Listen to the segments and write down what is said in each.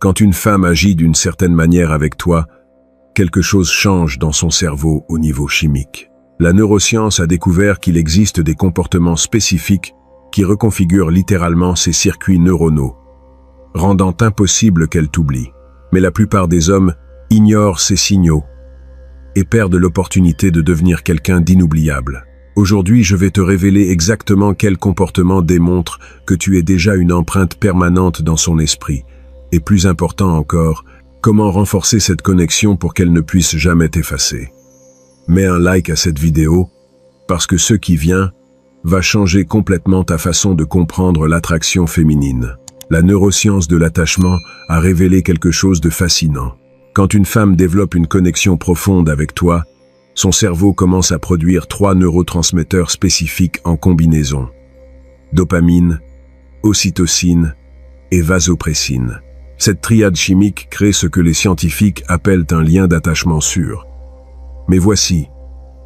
Quand une femme agit d'une certaine manière avec toi, quelque chose change dans son cerveau au niveau chimique. La neuroscience a découvert qu'il existe des comportements spécifiques qui reconfigurent littéralement ses circuits neuronaux, rendant impossible qu'elle t'oublie. Mais la plupart des hommes ignorent ces signaux et perdent l'opportunité de devenir quelqu'un d'inoubliable. Aujourd'hui, je vais te révéler exactement quel comportement démontre que tu es déjà une empreinte permanente dans son esprit, et plus important encore, comment renforcer cette connexion pour qu'elle ne puisse jamais t'effacer. Mets un like à cette vidéo, parce que ce qui vient va changer complètement ta façon de comprendre l'attraction féminine. La neuroscience de l'attachement a révélé quelque chose de fascinant. Quand une femme développe une connexion profonde avec toi, son cerveau commence à produire 3 neurotransmetteurs spécifiques en combinaison: dopamine, ocytocine et vasopressine. Cette triade chimique crée ce que les scientifiques appellent un lien d'attachement sûr. Mais voici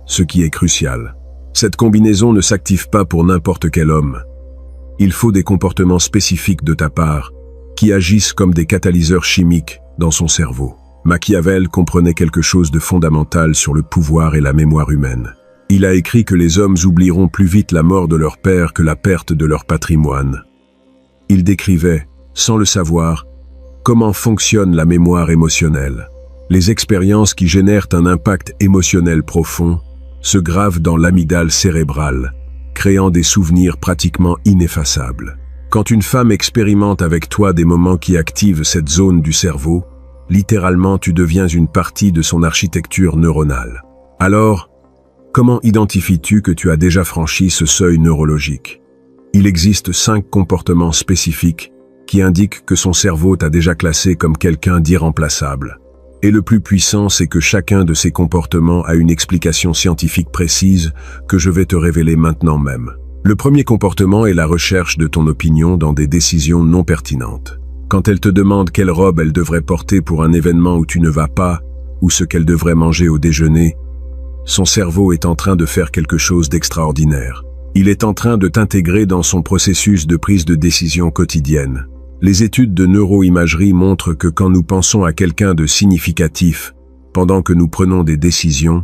ce qui est crucial. Cette combinaison ne s'active pas pour n'importe quel homme. Il faut des comportements spécifiques de ta part, qui agissent comme des catalyseurs chimiques dans son cerveau. Machiavel comprenait quelque chose de fondamental sur le pouvoir et la mémoire humaine. Il a écrit que les hommes oublieront plus vite la mort de leur père que la perte de leur patrimoine. Il décrivait, sans le savoir, comment fonctionne la mémoire émotionnelle. Les expériences qui génèrent un impact émotionnel profond se gravent dans l'amygdale cérébrale, créant des souvenirs pratiquement ineffaçables. Quand une femme expérimente avec toi des moments qui activent cette zone du cerveau, littéralement tu deviens une partie de son architecture neuronale. Alors, comment identifies-tu que tu as déjà franchi ce seuil neurologique? Il existe 5 comportements spécifiques qui indiquent que son cerveau t'a déjà classé comme quelqu'un d'irremplaçable. Et le plus puissant, c'est que chacun de ces comportements a une explication scientifique précise que je vais te révéler maintenant même. Le premier comportement est la recherche de ton opinion dans des décisions non pertinentes. Quand elle te demande quelle robe elle devrait porter pour un événement où tu ne vas pas, ou ce qu'elle devrait manger au déjeuner, son cerveau est en train de faire quelque chose d'extraordinaire. Il est en train de t'intégrer dans son processus de prise de décision quotidienne. Les études de neuroimagerie montrent que quand nous pensons à quelqu'un de significatif, pendant que nous prenons des décisions,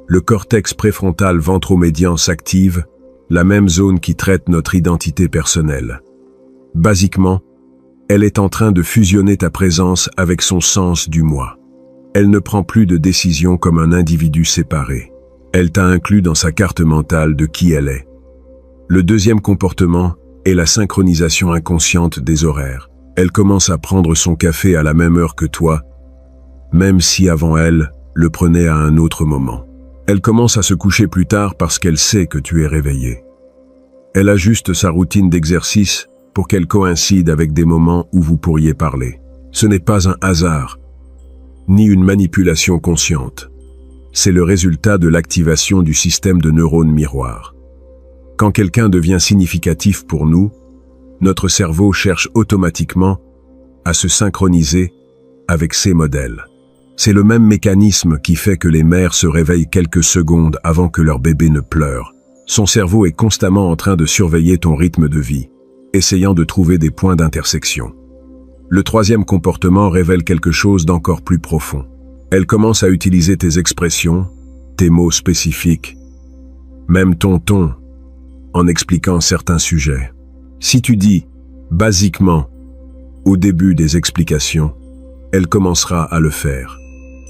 le cortex préfrontal ventromédian s'active, la même zone qui traite notre identité personnelle. Basiquement, elle est en train de fusionner ta présence avec son sens du moi. Elle ne prend plus de décisions comme un individu séparé. Elle t'a inclus dans sa carte mentale de qui elle est. Le deuxième comportement est la synchronisation inconsciente des horaires. Elle commence à prendre son café à la même heure que toi, même si avant elle, le prenait à un autre moment. Elle commence à se coucher plus tard parce qu'elle sait que tu es réveillé. Elle ajuste sa routine d'exercice pour qu'elle coïncide avec des moments où vous pourriez parler. Ce n'est pas un hasard, ni une manipulation consciente. C'est le résultat de l'activation du système de neurones miroirs. Quand quelqu'un devient significatif pour nous, notre cerveau cherche automatiquement à se synchroniser avec ces modèles. C'est le même mécanisme qui fait que les mères se réveillent quelques secondes avant que leur bébé ne pleure. Son cerveau est constamment en train de surveiller ton rythme de vie, essayant de trouver des points d'intersection. Le troisième comportement révèle quelque chose d'encore plus profond. Elle commence à utiliser tes expressions, tes mots spécifiques, même ton ton, en expliquant certains sujets. Si tu dis « basiquement » au début des explications, elle commencera à le faire.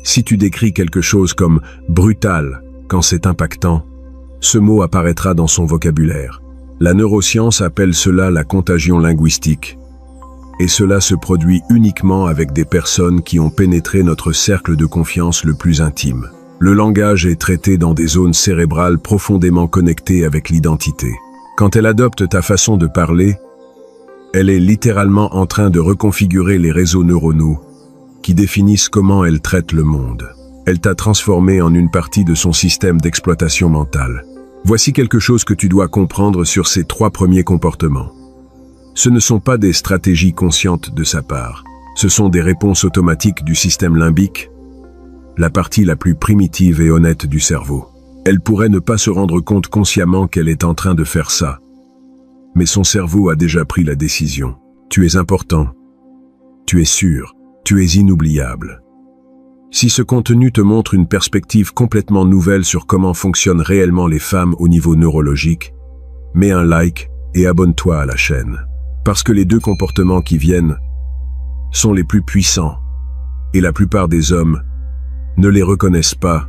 Si tu décris quelque chose comme « brutal » quand c'est impactant, ce mot apparaîtra dans son vocabulaire. La neuroscience appelle cela la contagion linguistique. Et cela se produit uniquement avec des personnes qui ont pénétré notre cercle de confiance le plus intime. Le langage est traité dans des zones cérébrales profondément connectées avec l'identité. Quand elle adopte ta façon de parler, elle est littéralement en train de reconfigurer les réseaux neuronaux qui définissent comment elle traite le monde. Elle t'a transformé en une partie de son système d'exploitation mentale. Voici quelque chose que tu dois comprendre sur ces 3 premiers comportements. Ce ne sont pas des stratégies conscientes de sa part. Ce sont des réponses automatiques du système limbique, la partie la plus primitive et honnête du cerveau. Elle pourrait ne pas se rendre compte consciemment qu'elle est en train de faire ça. Mais son cerveau a déjà pris la décision. Tu es important. Tu es sûr, tu es inoubliable. Si ce contenu te montre une perspective complètement nouvelle sur comment fonctionnent réellement les femmes au niveau neurologique, mets un like et abonne-toi à la chaîne. Parce que les deux comportements qui viennent sont les plus puissants, et la plupart des hommes ne les reconnaissent pas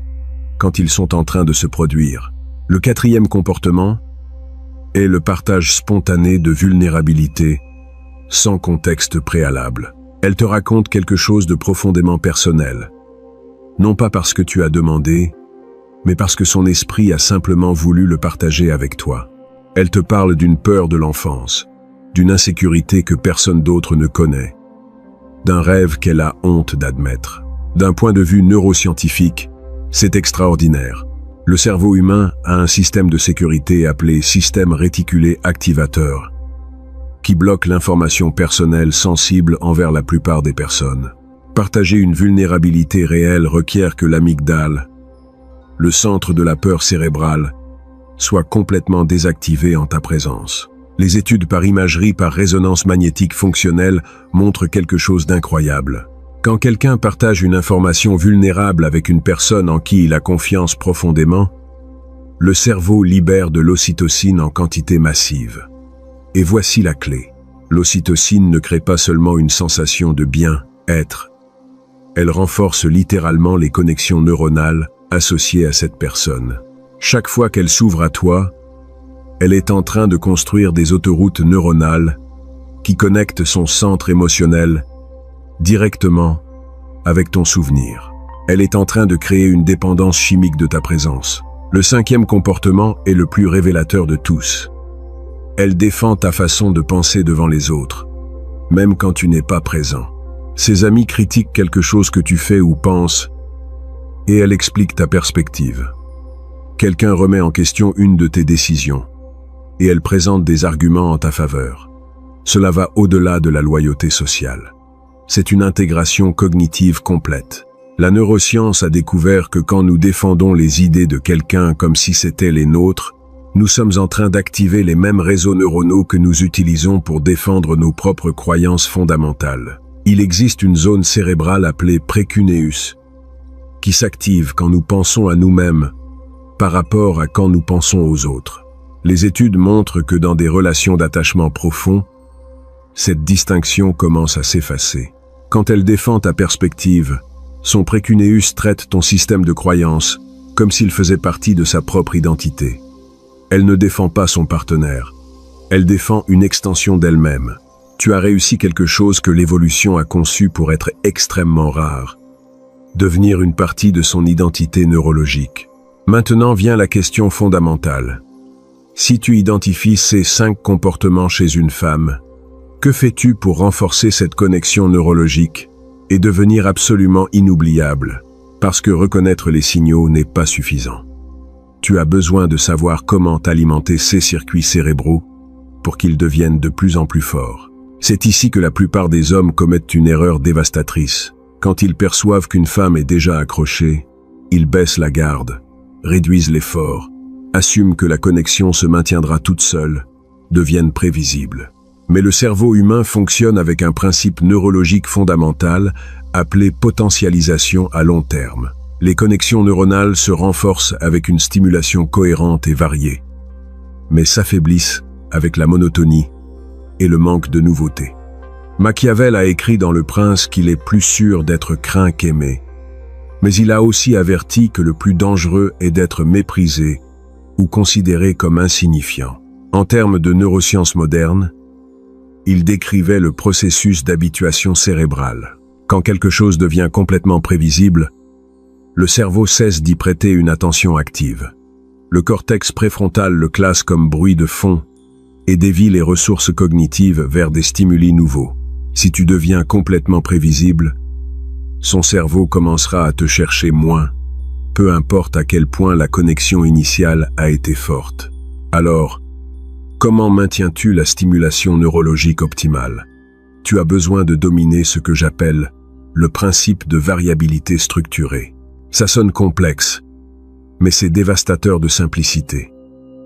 quand ils sont en train de se produire. Le quatrième comportement est le partage spontané de vulnérabilité sans contexte préalable. Elle te raconte quelque chose de profondément personnel. Non pas parce que tu as demandé, mais parce que son esprit a simplement voulu le partager avec toi. Elle te parle d'une peur de l'enfance, d'une insécurité que personne d'autre ne connaît, d'un rêve qu'elle a honte d'admettre. D'un point de vue neuroscientifique, c'est extraordinaire. Le cerveau humain a un système de sécurité appelé système réticulé activateur, qui bloque l'information personnelle sensible envers la plupart des personnes. Partager une vulnérabilité réelle requiert que l'amygdale, le centre de la peur cérébrale, soit complètement désactivé en ta présence. Les études par imagerie par résonance magnétique fonctionnelle montrent quelque chose d'incroyable. Quand quelqu'un partage une information vulnérable avec une personne en qui il a confiance profondément, le cerveau libère de l'ocytocine en quantité massive. Et voici la clé. L'ocytocine ne crée pas seulement une sensation de bien-être, elle renforce littéralement les connexions neuronales associées à cette personne. Chaque fois qu'elle s'ouvre à toi, elle est en train de construire des autoroutes neuronales qui connectent son centre émotionnel directement avec ton souvenir. Elle est en train de créer une dépendance chimique de ta présence. Le cinquième comportement est le plus révélateur de tous. Elle défend ta façon de penser devant les autres, même quand tu n'es pas présent. Ses amis critiquent quelque chose que tu fais ou penses, et elle explique ta perspective. Quelqu'un remet en question une de tes décisions, et elle présente des arguments en ta faveur. Cela va au-delà de la loyauté sociale. C'est une intégration cognitive complète. La neuroscience a découvert que quand nous défendons les idées de quelqu'un comme si c'était les nôtres, nous sommes en train d'activer les mêmes réseaux neuronaux que nous utilisons pour défendre nos propres croyances fondamentales. Il existe une zone cérébrale appelée précuneus, qui s'active quand nous pensons à nous-mêmes par rapport à quand nous pensons aux autres. Les études montrent que dans des relations d'attachement profond, cette distinction commence à s'effacer. Quand elle défend ta perspective, son précuneus traite ton système de croyances comme s'il faisait partie de sa propre identité. Elle ne défend pas son partenaire, elle défend une extension d'elle-même. Tu as réussi quelque chose que l'évolution a conçu pour être extrêmement rare. Devenir une partie de son identité neurologique. Maintenant vient la question fondamentale. Si tu identifies ces 5 comportements chez une femme, que fais-tu pour renforcer cette connexion neurologique et devenir absolument inoubliable? Parce que reconnaître les signaux n'est pas suffisant. Tu as besoin de savoir comment alimenter ces circuits cérébraux pour qu'ils deviennent de plus en plus forts. C'est ici que la plupart des hommes commettent une erreur dévastatrice. Quand ils perçoivent qu'une femme est déjà accrochée, ils baissent la garde, réduisent l'effort, assument que la connexion se maintiendra toute seule, deviennent prévisibles. Mais le cerveau humain fonctionne avec un principe neurologique fondamental appelé potentialisation à long terme. Les connexions neuronales se renforcent avec une stimulation cohérente et variée, mais s'affaiblissent avec la monotonie et le manque de nouveauté. Machiavel a écrit dans Le Prince qu'il est plus sûr d'être craint qu'aimé, mais il a aussi averti que le plus dangereux est d'être méprisé ou considéré comme insignifiant. En termes de neurosciences modernes, il décrivait le processus d'habituation cérébrale. Quand quelque chose devient complètement prévisible, le cerveau cesse d'y prêter une attention active. Le cortex préfrontal le classe comme bruit de fond et dévie les ressources cognitives vers des stimuli nouveaux. Si tu deviens complètement prévisible, son cerveau commencera à te chercher moins, peu importe à quel point la connexion initiale a été forte. Alors, comment maintiens-tu la stimulation neurologique optimale? Tu as besoin de dominer ce que j'appelle le principe de variabilité structurée. Ça sonne complexe, mais c'est dévastateur de simplicité.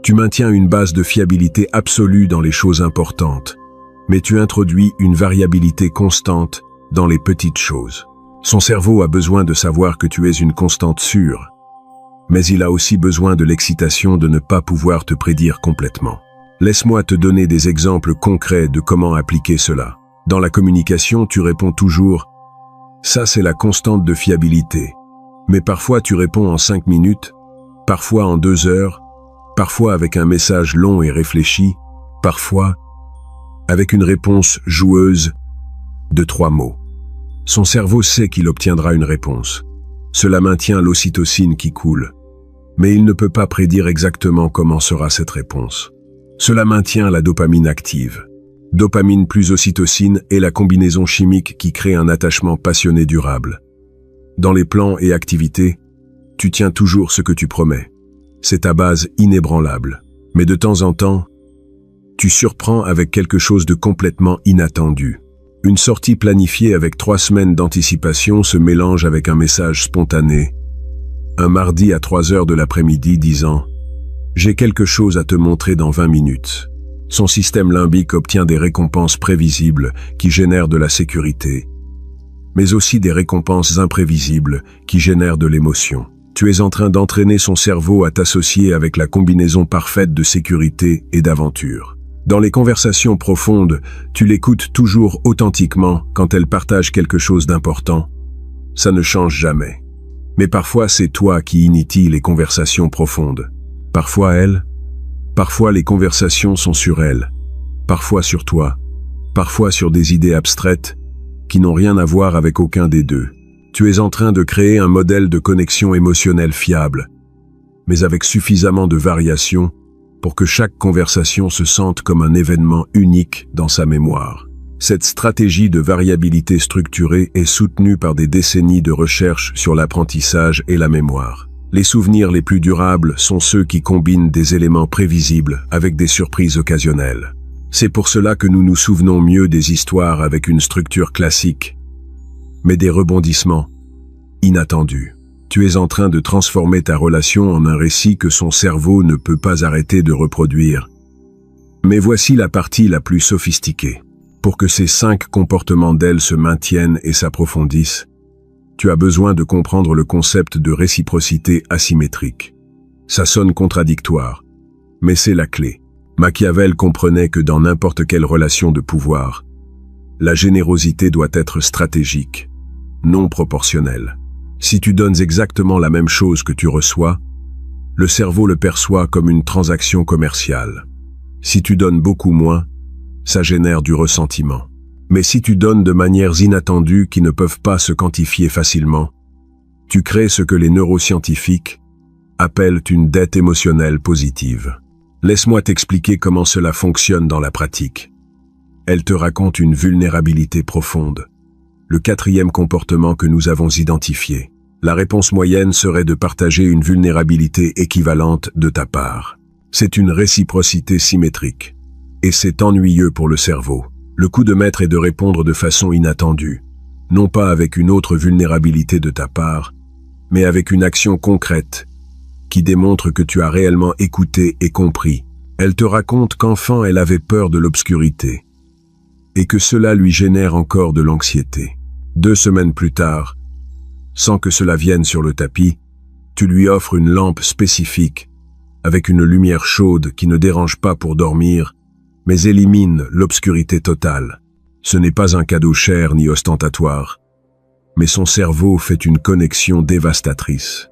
Tu maintiens une base de fiabilité absolue dans les choses importantes, mais tu introduis une variabilité constante dans les petites choses. Son cerveau a besoin de savoir que tu es une constante sûre, mais il a aussi besoin de l'excitation de ne pas pouvoir te prédire complètement. Laisse-moi te donner des exemples concrets de comment appliquer cela. Dans la communication, tu réponds toujours « ça c'est la constante de fiabilité ». Mais parfois tu réponds en 5 minutes, parfois en 2 heures, parfois avec un message long et réfléchi, parfois avec une réponse joueuse de 3 mots. Son cerveau sait qu'il obtiendra une réponse. Cela maintient l'ocytocine qui coule. Mais il ne peut pas prédire exactement comment sera cette réponse. Cela maintient la dopamine active. Dopamine plus ocytocine est la combinaison chimique qui crée un attachement passionné durable. Dans les plans et activités, tu tiens toujours ce que tu promets. C'est ta base inébranlable. Mais de temps en temps, tu surprends avec quelque chose de complètement inattendu. Une sortie planifiée avec 3 semaines d'anticipation se mélange avec un message spontané. Un mardi à 3 heures de l'après-midi disant « J'ai quelque chose à te montrer dans 20 minutes ». Son système limbique obtient des récompenses prévisibles qui génèrent de la sécurité, mais aussi des récompenses imprévisibles qui génèrent de l'émotion. Tu es en train d'entraîner son cerveau à t'associer avec la combinaison parfaite de sécurité et d'aventure. Dans les conversations profondes, tu l'écoutes toujours authentiquement quand elle partage quelque chose d'important. Ça ne change jamais. Mais parfois c'est toi qui initie les conversations profondes. Parfois elle. Parfois les conversations sont sur elle. Parfois sur toi. Parfois sur des idées abstraites qui n'ont rien à voir avec aucun des deux. Tu es en train de créer un modèle de connexion émotionnelle fiable, mais avec suffisamment de variations pour que chaque conversation se sente comme un événement unique dans sa mémoire. Cette stratégie de variabilité structurée est soutenue par des décennies de recherche sur l'apprentissage et la mémoire. Les souvenirs les plus durables sont ceux qui combinent des éléments prévisibles avec des surprises occasionnelles. C'est pour cela que nous nous souvenons mieux des histoires avec une structure classique, mais des rebondissements inattendus. Tu es en train de transformer ta relation en un récit que son cerveau ne peut pas arrêter de reproduire. Mais voici la partie la plus sophistiquée. Pour que ces 5 comportements d'elle se maintiennent et s'approfondissent, tu as besoin de comprendre le concept de réciprocité asymétrique. Ça sonne contradictoire, mais c'est la clé. Machiavel comprenait que dans n'importe quelle relation de pouvoir, la générosité doit être stratégique, non proportionnelle. Si tu donnes exactement la même chose que tu reçois, le cerveau le perçoit comme une transaction commerciale. Si tu donnes beaucoup moins, ça génère du ressentiment. Mais si tu donnes de manières inattendues qui ne peuvent pas se quantifier facilement, tu crées ce que les neuroscientifiques appellent une dette émotionnelle positive. Laisse-moi t'expliquer comment cela fonctionne dans la pratique. Elle te raconte une vulnérabilité profonde. Le 4e comportement que nous avons identifié. La réponse moyenne serait de partager une vulnérabilité équivalente de ta part. C'est une réciprocité symétrique. Et c'est ennuyeux pour le cerveau. Le coup de maître est de répondre de façon inattendue. Non pas avec une autre vulnérabilité de ta part, mais avec une action concrète qui démontre que tu as réellement écouté et compris. Elle te raconte qu'enfant elle avait peur de l'obscurité et que cela lui génère encore de l'anxiété. 2 semaines plus tard, sans que cela vienne sur le tapis, tu lui offres une lampe spécifique, avec une lumière chaude qui ne dérange pas pour dormir, mais élimine l'obscurité totale. Ce n'est pas un cadeau cher ni ostentatoire, mais son cerveau fait une connexion dévastatrice.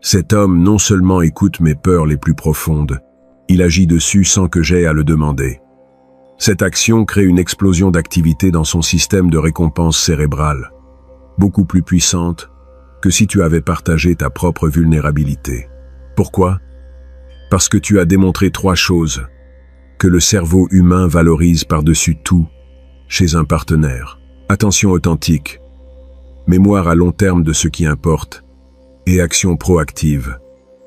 Cet homme non seulement écoute mes peurs les plus profondes, il agit dessus sans que j'aie à le demander. Cette action crée une explosion d'activité dans son système de récompense cérébrale, beaucoup plus puissante que si tu avais partagé ta propre vulnérabilité. Pourquoi? Parce que tu as démontré 3 choses que le cerveau humain valorise par-dessus tout chez un partenaire. Attention authentique, mémoire à long terme de ce qui importe, et action proactive,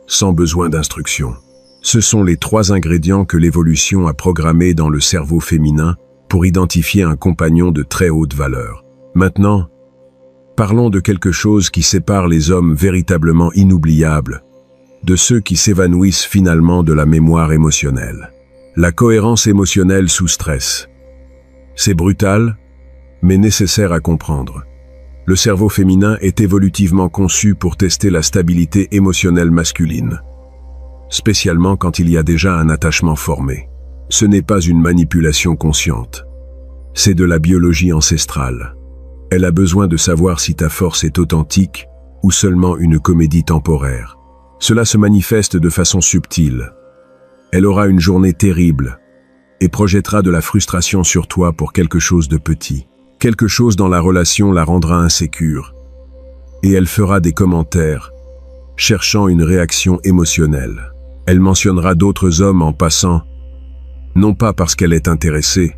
sans besoin d'instruction. Ce sont les 3 ingrédients que l'évolution a programmés dans le cerveau féminin pour identifier un compagnon de très haute valeur. Maintenant, parlons de quelque chose qui sépare les hommes véritablement inoubliables de ceux qui s'évanouissent finalement de la mémoire émotionnelle. La cohérence émotionnelle sous stress. C'est brutal, mais nécessaire à comprendre. Le cerveau féminin est évolutivement conçu pour tester la stabilité émotionnelle masculine, spécialement quand il y a déjà un attachement formé. Ce n'est pas une manipulation consciente. C'est de la biologie ancestrale. Elle a besoin de savoir si ta force est authentique ou seulement une comédie temporaire. Cela se manifeste de façon subtile. Elle aura une journée terrible et projettera de la frustration sur toi pour quelque chose de petit. Quelque chose dans la relation la rendra insécure. Et elle fera des commentaires, cherchant une réaction émotionnelle. Elle mentionnera d'autres hommes en passant, non pas parce qu'elle est intéressée,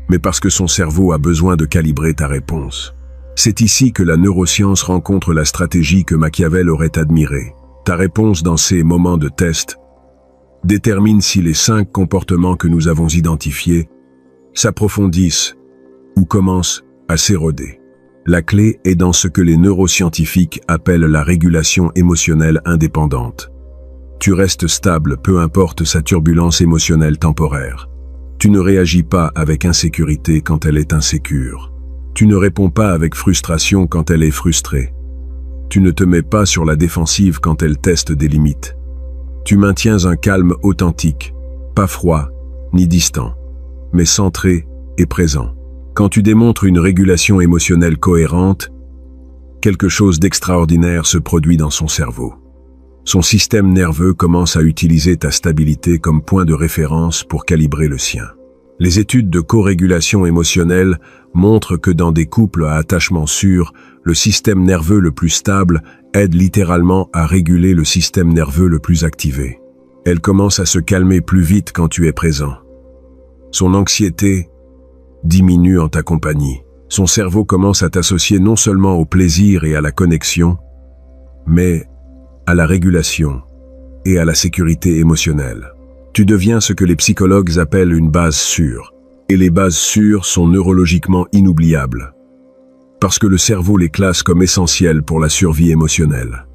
mais parce que son cerveau a besoin de calibrer ta réponse. C'est ici que la neuroscience rencontre la stratégie que Machiavel aurait admirée. Ta réponse dans ces moments de test détermine si les 5 comportements que nous avons identifiés s'approfondissent ou commencent à s'éroder. La clé est dans ce que les neuroscientifiques appellent la régulation émotionnelle indépendante. Tu restes stable, peu importe sa turbulence émotionnelle temporaire. Tu ne réagis pas avec insécurité quand elle est insécure. Tu ne réponds pas avec frustration quand elle est frustrée. Tu ne te mets pas sur la défensive quand elle teste des limites. Tu maintiens un calme authentique, pas froid ni distant, mais centré et présent. Quand tu démontres une régulation émotionnelle cohérente, quelque chose d'extraordinaire se produit dans son cerveau. Son système nerveux commence à utiliser ta stabilité comme point de référence pour calibrer le sien. Les études de co-régulation émotionnelle montrent que dans des couples à attachement sûr, le système nerveux le plus stable aide littéralement à réguler le système nerveux le plus activé. Elle commence à se calmer plus vite quand tu es présent. Son anxiété diminue en ta compagnie. Son cerveau commence à t'associer non seulement au plaisir et à la connexion, mais à la régulation et à la sécurité émotionnelle. Tu deviens ce que les psychologues appellent une base sûre. Et les bases sûres sont neurologiquement inoubliables, parce que le cerveau les classe comme essentielles pour la survie émotionnelle.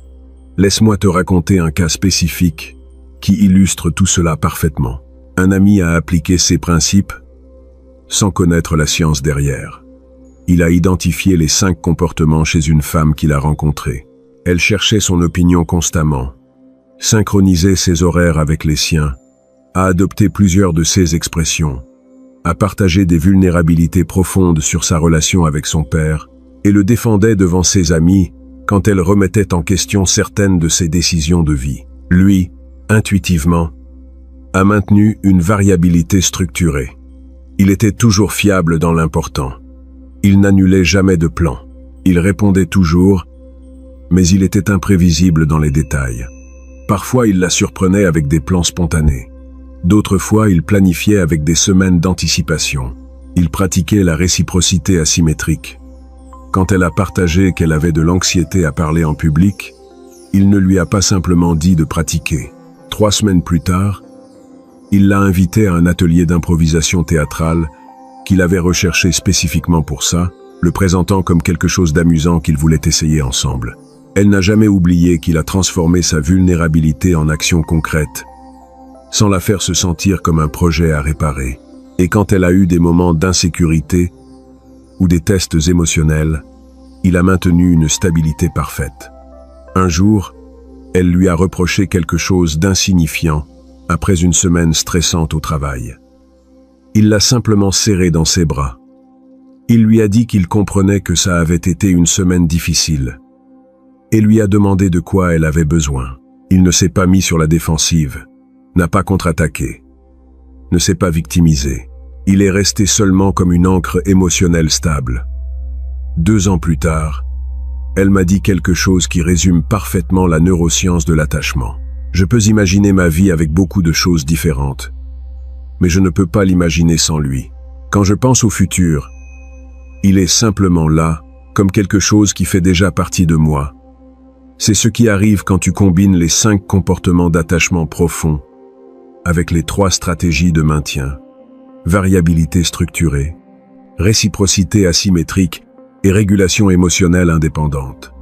Laisse-moi te raconter un cas spécifique qui illustre tout cela parfaitement. Un ami a appliqué ces principes sans connaître la science derrière. Il a identifié les 5 comportements chez une femme qu'il a rencontrée. Elle cherchait son opinion constamment, synchronisait ses horaires avec les siens, a adopté plusieurs de ses expressions, a partagé des vulnérabilités profondes sur sa relation avec son père et le défendait devant ses amis quand elle remettait en question certaines de ses décisions de vie. Lui, intuitivement, a maintenu une variabilité structurée. Il était toujours fiable dans l'important. Il n'annulait jamais de plan. Il répondait toujours, mais il était imprévisible dans les détails. Parfois, il la surprenait avec des plans spontanés. D'autres fois, il planifiait avec des semaines d'anticipation. Il pratiquait la réciprocité asymétrique. Quand elle a partagé qu'elle avait de l'anxiété à parler en public, il ne lui a pas simplement dit de pratiquer. 3 semaines plus tard, il l'a invitée à un atelier d'improvisation théâtrale qu'il avait recherché spécifiquement pour ça, le présentant comme quelque chose d'amusant qu'ils voulaient essayer ensemble. Elle n'a jamais oublié qu'il a transformé sa vulnérabilité en action concrète, sans la faire se sentir comme un projet à réparer. Et quand elle a eu des moments d'insécurité ou des tests émotionnels, il a maintenu une stabilité parfaite. Un jour, elle lui a reproché quelque chose d'insignifiant après une semaine stressante au travail. Il l'a simplement serrée dans ses bras. Il lui a dit qu'il comprenait que ça avait été une semaine difficile et lui a demandé de quoi elle avait besoin. Il ne s'est pas mis sur la défensive, n'a pas contre-attaqué, ne s'est pas victimisé. Il est resté seulement comme une ancre émotionnelle stable. 2 ans plus tard, elle m'a dit quelque chose qui résume parfaitement la neuroscience de l'attachement. Je peux imaginer ma vie avec beaucoup de choses différentes, mais je ne peux pas l'imaginer sans lui. Quand je pense au futur, il est simplement là, comme quelque chose qui fait déjà partie de moi. C'est ce qui arrive quand tu combines les 5 comportements d'attachement profond avec les 3 stratégies de maintien: variabilité structurée, réciprocité asymétrique et régulation émotionnelle indépendante.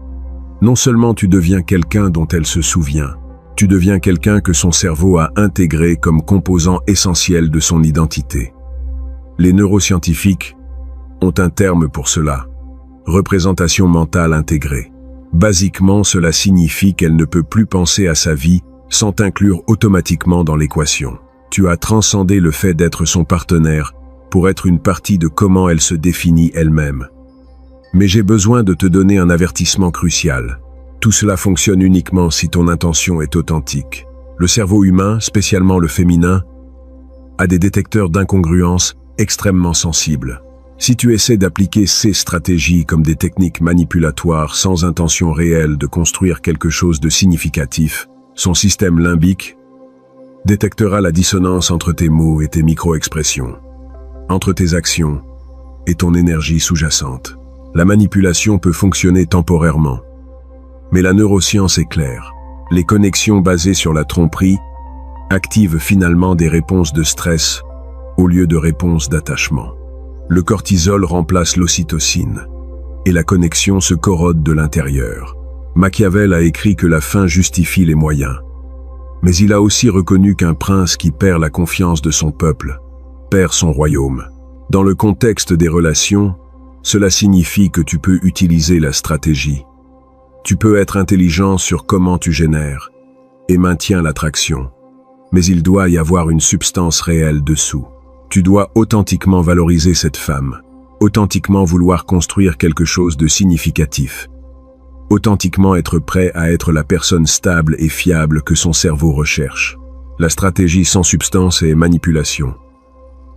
Non seulement tu deviens quelqu'un dont elle se souvient, tu deviens quelqu'un que son cerveau a intégré comme composant essentiel de son identité. Les neuroscientifiques ont un terme pour cela. Représentation mentale intégrée. Basiquement, cela signifie qu'elle ne peut plus penser à sa vie sans t'inclure automatiquement dans l'équation. Tu as transcendé le fait d'être son partenaire pour être une partie de comment elle se définit elle-même. Mais j'ai besoin de te donner un avertissement crucial. Tout cela fonctionne uniquement si ton intention est authentique. Le cerveau humain, spécialement le féminin, a des détecteurs d'incongruence extrêmement sensibles. Si tu essaies d'appliquer ces stratégies comme des techniques manipulatoires sans intention réelle de construire quelque chose de significatif, son système limbique détectera la dissonance entre tes mots et tes micro-expressions, entre tes actions et ton énergie sous-jacente. La manipulation peut fonctionner temporairement, mais la neuroscience est claire. Les connexions basées sur la tromperie activent finalement des réponses de stress au lieu de réponses d'attachement. Le cortisol remplace l'ocytocine et la connexion se corrode de l'intérieur. Machiavel a écrit que la fin justifie les moyens. Mais il a aussi reconnu qu'un prince qui perd la confiance de son peuple perd son royaume. Dans le contexte des relations, cela signifie que tu peux utiliser la stratégie. Tu peux être intelligent sur comment tu génères et maintiens l'attraction. Mais il doit y avoir une substance réelle dessous. Tu dois authentiquement valoriser cette femme, authentiquement vouloir construire quelque chose de significatif, authentiquement être prêt à être la personne stable et fiable que son cerveau recherche. La stratégie sans substance est manipulation.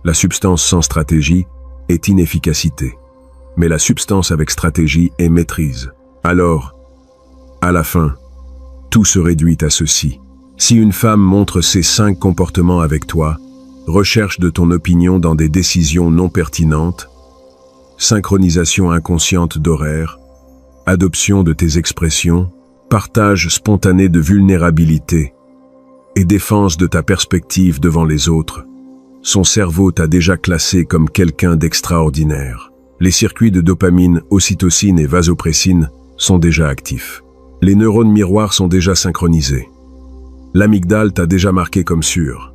La substance sans stratégie est inefficacité. Mais la substance avec stratégie est maîtrise. Alors, à la fin, tout se réduit à ceci. Si une femme montre ces 5 comportements avec toi, recherche de ton opinion dans des décisions non pertinentes, synchronisation inconsciente d'horaires, adoption de tes expressions, partage spontané de vulnérabilité et défense de ta perspective devant les autres, son cerveau t'a déjà classé comme quelqu'un d'extraordinaire. Les circuits de dopamine, ocytocine et vasopressine sont déjà actifs. Les neurones miroirs sont déjà synchronisés. L'amygdale t'a déjà marqué comme sûr.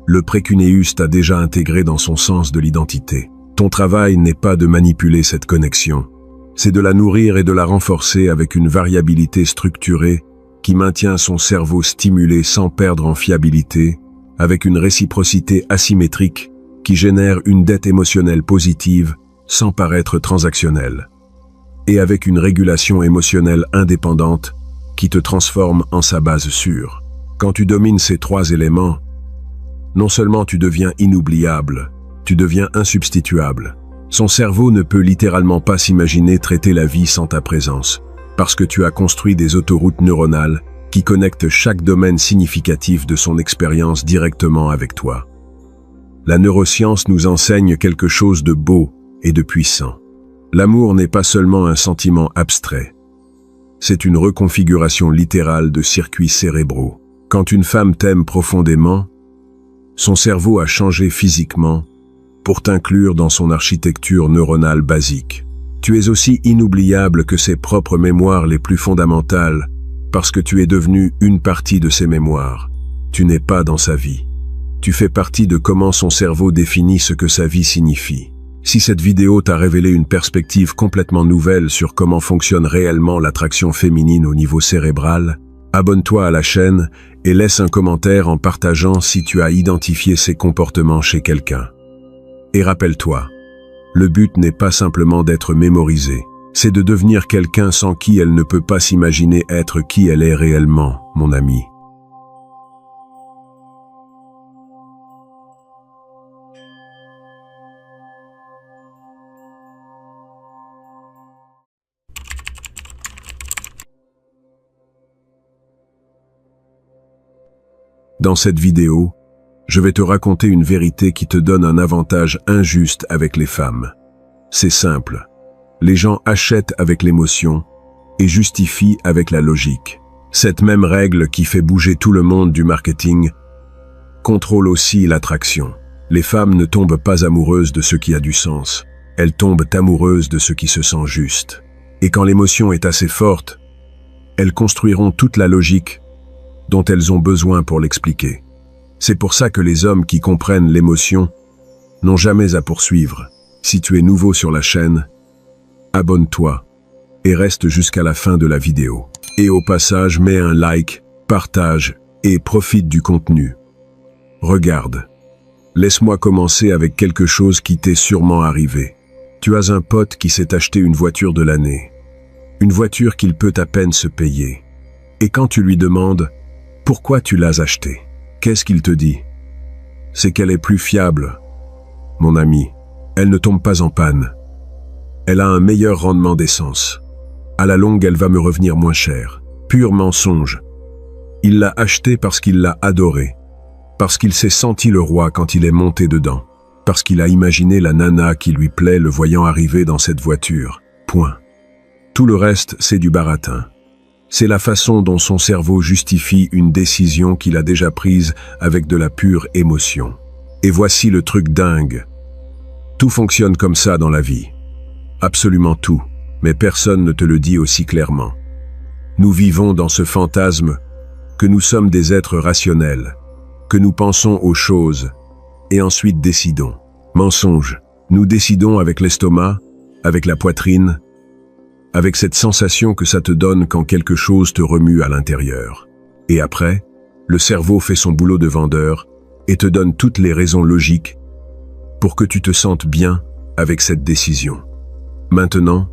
Le précuneus t'a déjà intégré dans son sens de l'identité. Ton travail n'est pas de manipuler cette connexion, c'est de la nourrir et de la renforcer avec une variabilité structurée qui maintient son cerveau stimulé sans perdre en fiabilité, avec une réciprocité asymétrique qui génère une dette émotionnelle positive sans paraître transactionnelle, et avec une régulation émotionnelle indépendante qui te transforme en sa base sûre. Quand tu domines ces 3 éléments, non seulement tu deviens inoubliable, tu deviens insubstituable. Son cerveau ne peut littéralement pas s'imaginer traiter la vie sans ta présence, parce que tu as construit des autoroutes neuronales qui connectent chaque domaine significatif de son expérience directement avec toi. La neuroscience nous enseigne quelque chose de beau et de puissant. L'amour n'est pas seulement un sentiment abstrait. C'est une reconfiguration littérale de circuits cérébraux. Quand une femme t'aime profondément, son cerveau a changé physiquement pour t'inclure dans son architecture neuronale basique. Tu es aussi inoubliable que ses propres mémoires les plus fondamentales, parce que tu es devenu une partie de ses mémoires. Tu n'es pas dans sa vie. Tu fais partie de comment son cerveau définit ce que sa vie signifie. Si cette vidéo t'a révélé une perspective complètement nouvelle sur comment fonctionne réellement l'attraction féminine au niveau cérébral, abonne-toi à la chaîne et laisse un commentaire en partageant si tu as identifié ces comportements chez quelqu'un. Et rappelle-toi, le but n'est pas simplement d'être mémorisé, c'est de devenir quelqu'un sans qui elle ne peut pas s'imaginer être qui elle est réellement, mon ami. Dans cette vidéo, je vais te raconter une vérité qui te donne un avantage injuste avec les femmes. C'est simple. Les gens achètent avec l'émotion et justifient avec la logique. Cette même règle qui fait bouger tout le monde du marketing contrôle aussi l'attraction. Les femmes ne tombent pas amoureuses de ce qui a du sens. Elles tombent amoureuses de ce qui se sent juste. Et quand l'émotion est assez forte, elles construiront toute la logique dont elles ont besoin pour l'expliquer. C'est pour ça que les hommes qui comprennent l'émotion n'ont jamais à poursuivre. Si tu es nouveau sur la chaîne, abonne-toi et reste jusqu'à la fin de la vidéo. Et au passage, mets un like, partage et profite du contenu. Regarde. Laisse-moi commencer avec quelque chose qui t'est sûrement arrivé. Tu as un pote qui s'est acheté une voiture de l'année. Une voiture qu'il peut à peine se payer. Et quand tu lui demandes « Pourquoi tu l'as achetée ?» Qu'est-ce qu'il te dit? C'est qu'elle est plus fiable. Mon ami, elle ne tombe pas en panne. Elle a un meilleur rendement d'essence. À la longue, elle va me revenir moins cher. Pur mensonge. Il l'a achetée parce qu'il l'a adorée. Parce qu'il s'est senti le roi quand il est monté dedans. Parce qu'il a imaginé la nana qui lui plaît le voyant arriver dans cette voiture. Point. Tout le reste, c'est du baratin. C'est la façon dont son cerveau justifie une décision qu'il a déjà prise avec de la pure émotion. Et voici le truc dingue. Tout fonctionne comme ça dans la vie. Absolument tout, mais personne ne te le dit aussi clairement. Nous vivons dans ce fantasme que nous sommes des êtres rationnels, que nous pensons aux choses et ensuite décidons. Mensonge. Nous décidons avec l'estomac, avec la poitrine, avec cette sensation que ça te donne quand quelque chose te remue à l'intérieur. Et après, le cerveau fait son boulot de vendeur et te donne toutes les raisons logiques pour que tu te sentes bien avec cette décision. Maintenant,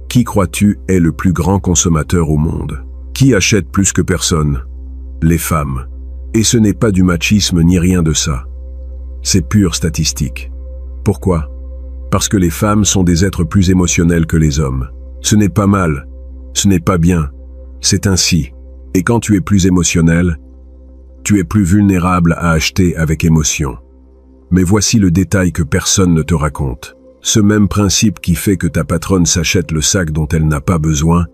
qui crois-tu est le plus grand consommateur au monde? Qui achète plus que personne? Les femmes. Et ce n'est pas du machisme ni rien de ça. C'est pure statistique. Pourquoi? Parce que les femmes sont des êtres plus émotionnels que les hommes. Ce n'est pas mal, ce n'est pas bien, c'est ainsi. Et quand tu es plus émotionnel, tu es plus vulnérable à acheter avec émotion. Mais voici le détail que personne ne te raconte. Ce même principe qui fait que ta patronne s'achète le sac dont elle n'a pas besoin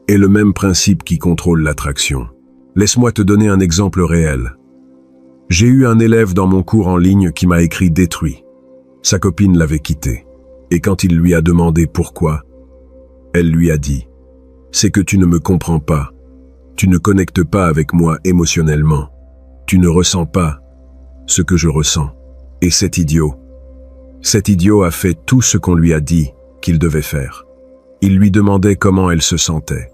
est le même principe qui contrôle l'attraction. Laisse-moi te donner un exemple réel. J'ai eu un élève dans mon cours en ligne qui m'a écrit détruit. Sa copine l'avait quitté. Et quand il lui a demandé pourquoi, elle lui a dit « C'est que tu ne me comprends pas. Tu ne connectes pas avec moi émotionnellement. Tu ne ressens pas ce que je ressens. » Et cet idiot a fait tout ce qu'on lui a dit qu'il devait faire. Il lui demandait comment elle se sentait.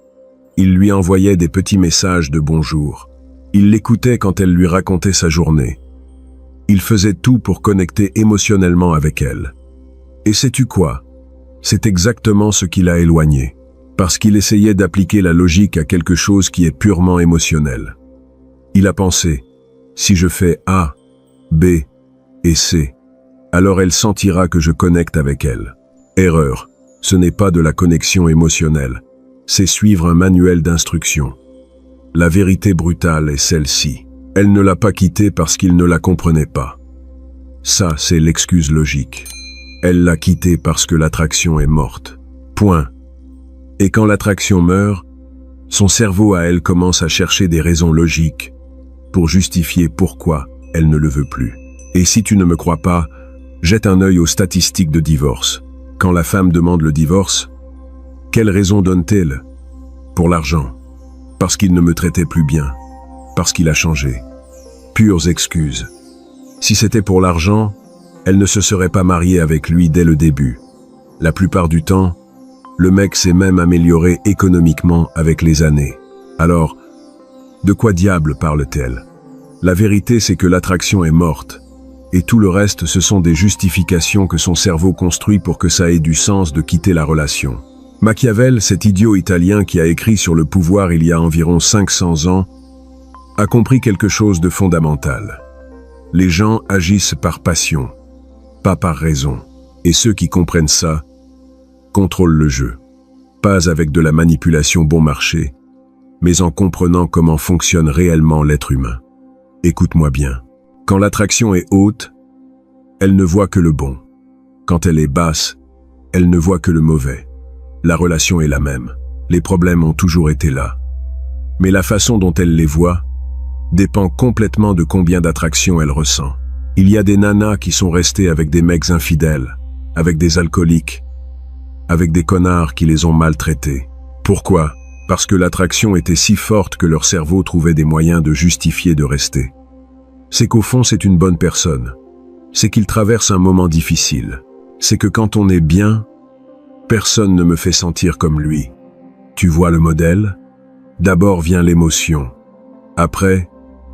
Il lui envoyait des petits messages de bonjour. Il l'écoutait quand elle lui racontait sa journée. Il faisait tout pour connecter émotionnellement avec elle. Et sais-tu quoi? C'est exactement ce qui l'a éloigné, parce qu'il essayait d'appliquer la logique à quelque chose qui est purement émotionnel. Il a pensé, si je fais A, B et C, alors elle sentira que je connecte avec elle. Erreur, ce n'est pas de la connexion émotionnelle, c'est suivre un manuel d'instruction. La vérité brutale est celle-ci. Elle ne l'a pas quitté parce qu'il ne la comprenait pas. Ça, c'est l'excuse logique. Elle l'a quitté parce que l'attraction est morte. Point. Et quand l'attraction meurt, son cerveau à elle commence à chercher des raisons logiques pour justifier pourquoi elle ne le veut plus. Et si tu ne me crois pas, jette un œil aux statistiques de divorce. Quand la femme demande le divorce, quelle raison donne-t-elle? Pour l'argent. Parce qu'il ne me traitait plus bien. Parce qu'il a changé. Pures excuses. Si c'était pour l'argent, elle ne se serait pas mariée avec lui dès le début. La plupart du temps, le mec s'est même amélioré économiquement avec les années. Alors, de quoi diable parle-t-elle? La vérité, c'est que l'attraction est morte. Et tout le reste, ce sont des justifications que son cerveau construit pour que ça ait du sens de quitter la relation. Machiavel, cet idiot italien qui a écrit sur le pouvoir il y a environ 500 ans, a compris quelque chose de fondamental. Les gens agissent par passion, pas par raison. Et ceux qui comprennent ça, contrôlent le jeu. Pas avec de la manipulation bon marché, mais en comprenant comment fonctionne réellement l'être humain. Écoute-moi bien. Quand l'attraction est haute, elle ne voit que le bon. Quand elle est basse, elle ne voit que le mauvais. La relation est la même. Les problèmes ont toujours été là. Mais la façon dont elle les voit dépend complètement de combien d'attraction elle ressent. Il y a des nanas qui sont restées avec des mecs infidèles, avec des alcooliques, avec des connards qui les ont maltraitées. Pourquoi? Parce que l'attraction était si forte que leur cerveau trouvait des moyens de justifier de rester. C'est qu'au fond, c'est une bonne personne. C'est qu'il traverse un moment difficile. c'est que quand on est bien, personne ne me fait sentir comme lui. Tu vois le modèle? D'abord vient l'émotion. Après,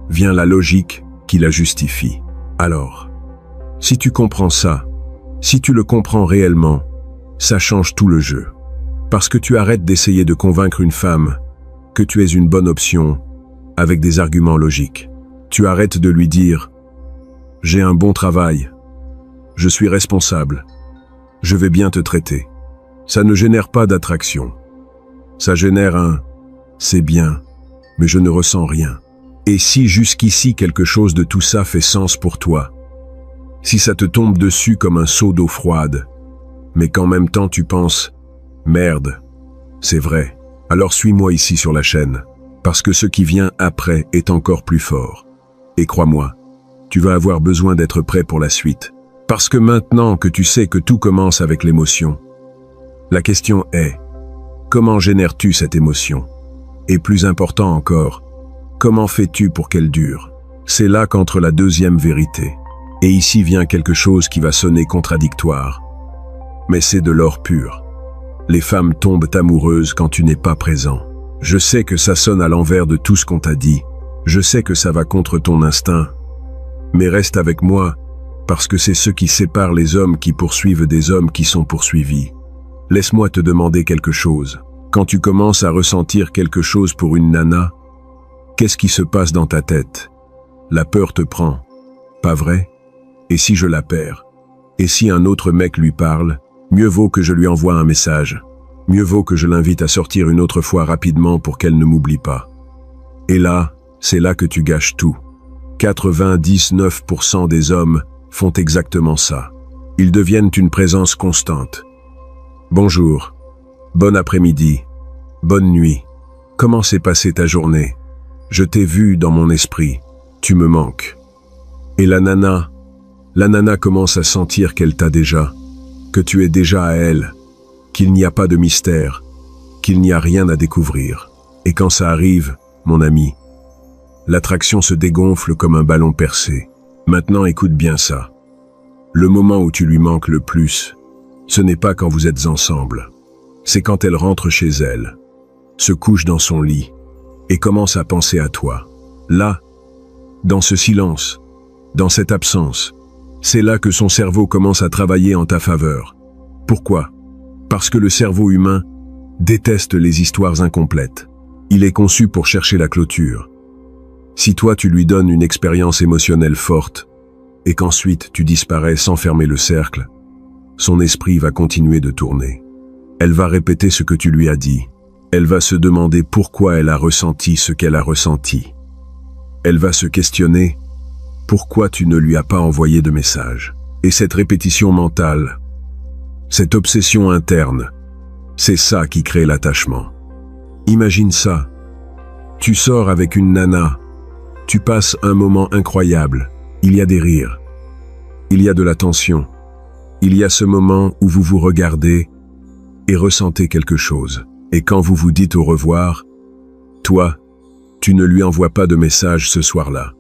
vient la logique qui la justifie. Alors, si tu comprends ça, si tu le comprends réellement, ça change tout le jeu. Parce que tu arrêtes d'essayer de convaincre une femme que tu es une bonne option avec des arguments logiques. Tu arrêtes de lui dire « J'ai un bon travail, je suis responsable, je vais bien te traiter ». Ça ne génère pas d'attraction. Ça génère un « c'est bien, mais je ne ressens rien ». Et si jusqu'ici quelque chose de tout ça fait sens pour toi, si ça te tombe dessus comme un seau d'eau froide, mais qu'en même temps tu penses « merde, c'est vrai, alors suis-moi ici sur la chaîne, parce que ce qui vient après est encore plus fort. Et crois-moi, tu vas avoir besoin d'être prêt pour la suite, parce que maintenant que tu sais que tout commence avec l'émotion, la question est, comment génères-tu cette émotion? Et plus important encore, comment fais-tu pour qu'elle dure? C'est là qu'entre la deuxième vérité. Et ici vient quelque chose qui va sonner contradictoire. Mais c'est de l'or pur. Les femmes tombent amoureuses quand tu n'es pas présent. Je sais que ça sonne à l'envers de tout ce qu'on t'a dit. Je sais que ça va contre ton instinct. Mais reste avec moi, parce que c'est ce qui sépare les hommes qui poursuivent des hommes qui sont poursuivis. Laisse-moi te demander quelque chose. Quand tu commences à ressentir quelque chose pour une nana, qu'est-ce qui se passe dans ta tête? La peur te prend, pas vrai? Et si je la perds? Et si un autre mec lui parle? Mieux vaut que je lui envoie un message. Mieux vaut que je l'invite à sortir une autre fois rapidement pour qu'elle ne m'oublie pas. Et là, c'est là que tu gâches tout. 99% des hommes font exactement ça. Ils deviennent une présence constante. Bonjour, bon après-midi, bonne nuit. Comment s'est passée ta journée? Je t'ai vu dans mon esprit, tu me manques. Et la nana commence à sentir qu'elle t'a déjà, que tu es déjà à elle, qu'il n'y a pas de mystère, qu'il n'y a rien à découvrir. Et quand ça arrive, mon ami, l'attraction se dégonfle comme un ballon percé. Maintenant écoute bien ça. Le moment où tu lui manques le plus, ce n'est pas quand vous êtes ensemble. C'est quand elle rentre chez elle, se couche dans son lit et commence à penser à toi. Là, dans ce silence, dans cette absence, c'est là que son cerveau commence à travailler en ta faveur. Pourquoi? Parce que le cerveau humain déteste les histoires incomplètes. Il est conçu pour chercher la clôture. Si toi tu lui donnes une expérience émotionnelle forte, et qu'ensuite tu disparais sans fermer le cercle, son esprit va continuer de tourner. Elle va répéter ce que tu lui as dit. Elle va se demander pourquoi elle a ressenti ce qu'elle a ressenti. Elle va se questionner pourquoi tu ne lui as pas envoyé de message. Et cette répétition mentale, cette obsession interne, c'est ça qui crée l'attachement. Imagine ça. Tu sors avec une nana, tu passes un moment incroyable, il y a des rires, il y a de la tension, il y a ce moment où vous vous regardez et ressentez quelque chose. Et quand vous vous dites au revoir, toi, tu ne lui envoies pas de message ce soir-là,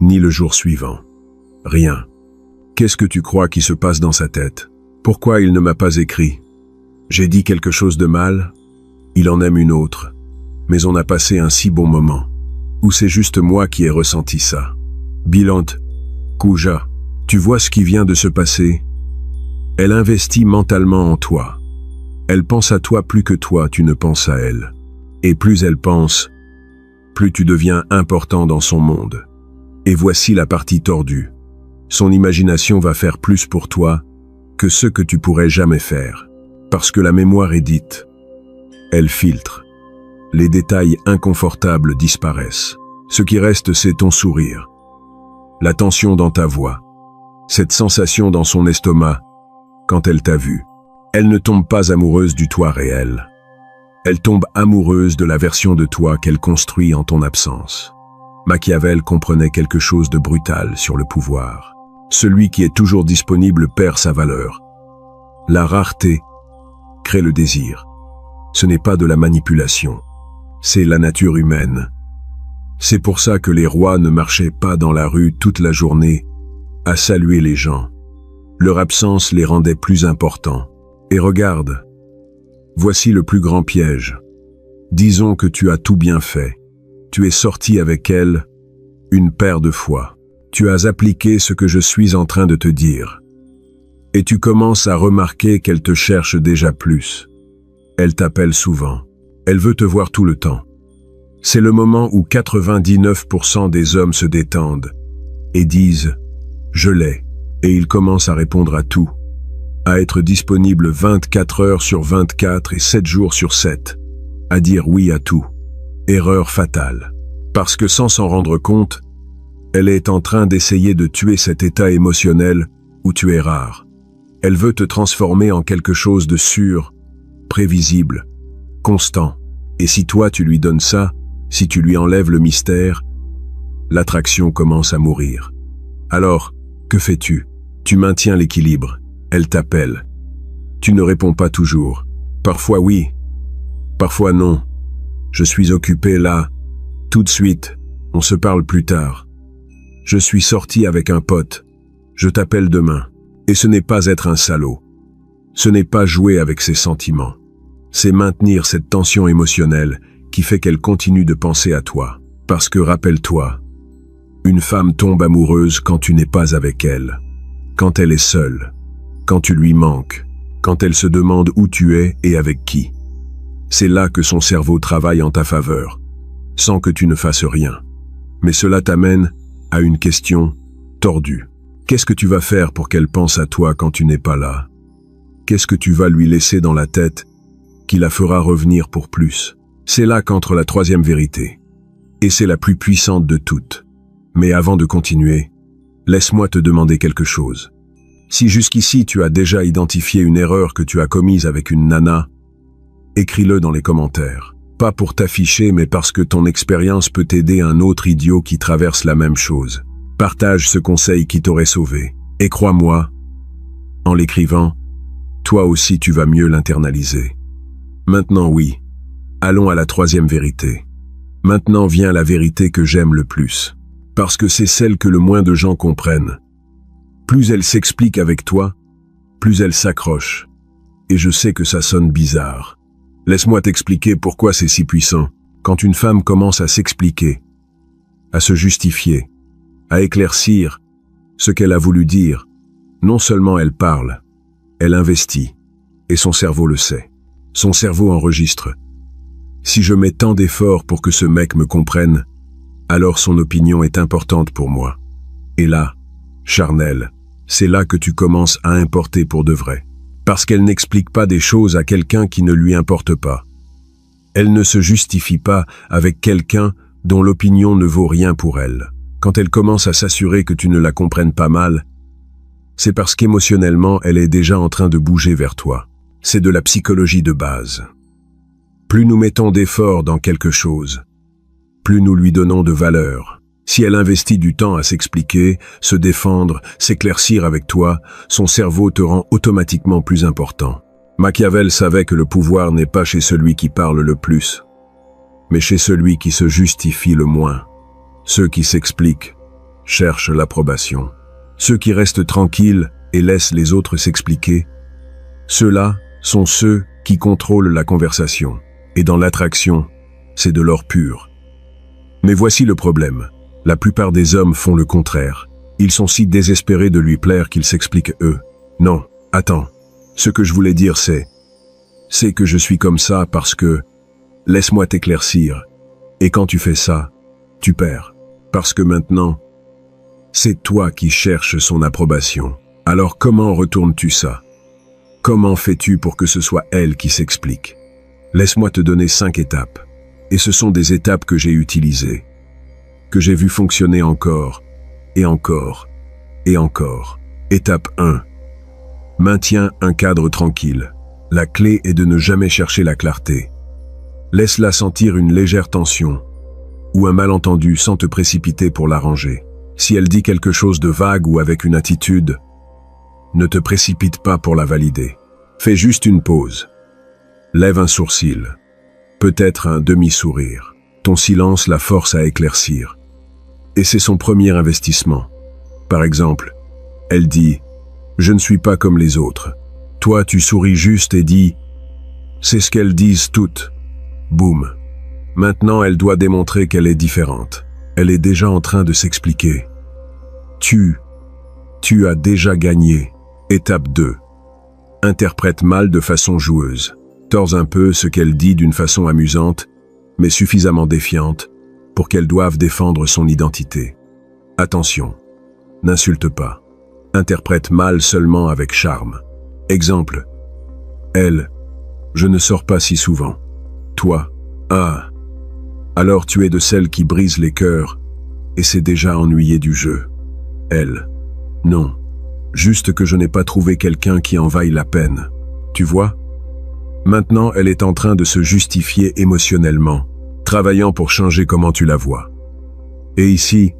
ni le jour suivant. Rien. Qu'est-ce que tu crois qui se passe dans sa tête? Pourquoi il ne m'a pas écrit? J'ai dit quelque chose de mal? Il en aime une autre. Mais on a passé un si bon moment. Ou c'est juste moi qui ai ressenti ça? Bilant, Kouja, tu vois ce qui vient de se passer? Elle investit mentalement en toi. Elle pense à toi plus que toi, tu ne penses à elle. Et plus elle pense, plus tu deviens important dans son monde. Et voici la partie tordue. Son imagination va faire plus pour toi que ce que tu pourrais jamais faire. Parce que la mémoire est dite. Elle filtre. Les détails inconfortables disparaissent. Ce qui reste, c'est ton sourire. La tension dans ta voix. Cette sensation dans son estomac quand elle t'a vu. Elle ne tombe pas amoureuse du toi réel. Elle tombe amoureuse de la version de toi qu'elle construit en ton absence. Machiavel comprenait quelque chose de brutal sur le pouvoir. Celui qui est toujours disponible perd sa valeur. La rareté crée le désir. Ce n'est pas de la manipulation. C'est la nature humaine. C'est pour ça que les rois ne marchaient pas dans la rue toute la journée à saluer les gens. Leur absence les rendait plus importants. Et regarde, voici le plus grand piège. Disons que tu as tout bien fait. Tu es sorti avec elle une paire de fois. Tu as appliqué ce que je suis en train de te dire. Et tu commences à remarquer qu'elle te cherche déjà plus. Elle t'appelle souvent. Elle veut te voir tout le temps. C'est le moment où 99% des hommes se détendent et disent « je l'ai » et ils commencent à répondre à tout, à être disponibles 24 heures sur 24 et 7 jours sur 7, à dire oui à tout. Erreur fatale. Parce que sans s'en rendre compte, elle est en train d'essayer de tuer cet état émotionnel où tu es rare. Elle veut te transformer en quelque chose de sûr, prévisible, constant. Et si toi tu lui donnes ça, si tu lui enlèves le mystère, l'attraction commence à mourir. Alors, que fais-tu? Tu maintiens l'équilibre. Elle t'appelle. Tu ne réponds pas toujours. Parfois oui, parfois non. Je suis occupé là. Tout de suite, on se parle plus tard. Je suis sorti avec un pote. Je t'appelle demain. Et ce n'est pas être un salaud. Ce n'est pas jouer avec ses sentiments. C'est maintenir cette tension émotionnelle qui fait qu'elle continue de penser à toi. Parce que rappelle-toi, une femme tombe amoureuse quand tu n'es pas avec elle, quand elle est seule, quand tu lui manques, quand elle se demande où tu es et avec qui. C'est là que son cerveau travaille en ta faveur, sans que tu ne fasses rien. Mais cela t'amène à une question tordue. Qu'est-ce que tu vas faire pour qu'elle pense à toi quand tu n'es pas là? Qu'est-ce que tu vas lui laisser dans la tête qui la fera revenir pour plus? C'est là qu'entre la troisième vérité. Et c'est la plus puissante de toutes. Mais avant de continuer, laisse-moi te demander quelque chose. Si jusqu'ici tu as déjà identifié une erreur que tu as commise avec une nana, écris-le dans les commentaires. Pas pour t'afficher, mais parce que ton expérience peut aider un autre idiot qui traverse la même chose. Partage ce conseil qui t'aurait sauvé. Et crois-moi, en l'écrivant, toi aussi tu vas mieux l'internaliser. Maintenant oui, allons à la troisième vérité. Maintenant vient la vérité que j'aime le plus. Parce que c'est celle que le moins de gens comprennent. Plus elle s'explique avec toi, plus elle s'accroche. Et je sais que ça sonne bizarre. Laisse-moi t'expliquer pourquoi c'est si puissant. Quand une femme commence à s'expliquer, à se justifier, à éclaircir ce qu'elle a voulu dire, non seulement elle parle, elle investit, et son cerveau le sait. Son cerveau enregistre. Si je mets tant d'efforts pour que ce mec me comprenne, alors son opinion est importante pour moi. Et là, charnel, c'est là que tu commences à importer pour de vrai. Parce qu'elle n'explique pas des choses à quelqu'un qui ne lui importe pas. Elle ne se justifie pas avec quelqu'un dont l'opinion ne vaut rien pour elle. Quand elle commence à s'assurer que tu ne la comprennes pas mal, c'est parce qu'émotionnellement, elle est déjà en train de bouger vers toi. C'est de la psychologie de base. Plus nous mettons d'efforts dans quelque chose, plus nous lui donnons de valeur. Si elle investit du temps à s'expliquer, se défendre, s'éclaircir avec toi, son cerveau te rend automatiquement plus important. Machiavel savait que le pouvoir n'est pas chez celui qui parle le plus, mais chez celui qui se justifie le moins. Ceux qui s'expliquent cherchent l'approbation. Ceux qui restent tranquilles et laissent les autres s'expliquer, ceux-là sont ceux qui contrôlent la conversation. Et dans l'attraction, c'est de l'or pur. Mais voici le problème. La plupart des hommes font le contraire. Ils sont si désespérés de lui plaire qu'ils s'expliquent eux. Non, attends. Ce que je voulais dire c'est que je suis comme ça parce que laisse-moi t'éclaircir. Et quand tu fais ça, tu perds. Parce que maintenant, c'est toi qui cherches son approbation. Alors comment retournes-tu ça? Comment fais-tu pour que ce soit elle qui s'explique? Laisse-moi te donner 5 étapes. Et ce sont des étapes que j'ai utilisées, que j'ai vu fonctionner encore, et encore, et encore. Étape 1. Maintiens un cadre tranquille. La clé est de ne jamais chercher la clarté. Laisse-la sentir une légère tension, ou un malentendu sans te précipiter pour l'arranger. Si elle dit quelque chose de vague ou avec une attitude, ne te précipite pas pour la valider. Fais juste une pause. Lève un sourcil. Peut-être un demi-sourire. Ton silence la force à éclaircir. Et c'est son premier investissement. Par exemple, elle dit Je ne suis pas comme les autres. Toi, tu souris juste et dis « C'est ce qu'elles disent toutes. » Boum. Maintenant, elle doit démontrer qu'elle est différente. Elle est déjà en train de s'expliquer. Tu as déjà gagné. Étape 2. Interprète mal de façon joueuse. Tords un peu ce qu'elle dit d'une façon amusante, mais suffisamment défiante pour qu'elle doive défendre son identité. Attention, n'insulte pas. Interprète mal seulement avec charme. Exemple. Elle, je ne sors pas si souvent. Toi, ah. Alors tu es de celles qui brisent les cœurs et c'est déjà ennuyé du jeu. Elle, non. Juste que je n'ai pas trouvé quelqu'un qui en vaille la peine. Tu vois? Maintenant, elle est en train de se justifier émotionnellement, travaillant pour changer comment tu la vois. Et ici,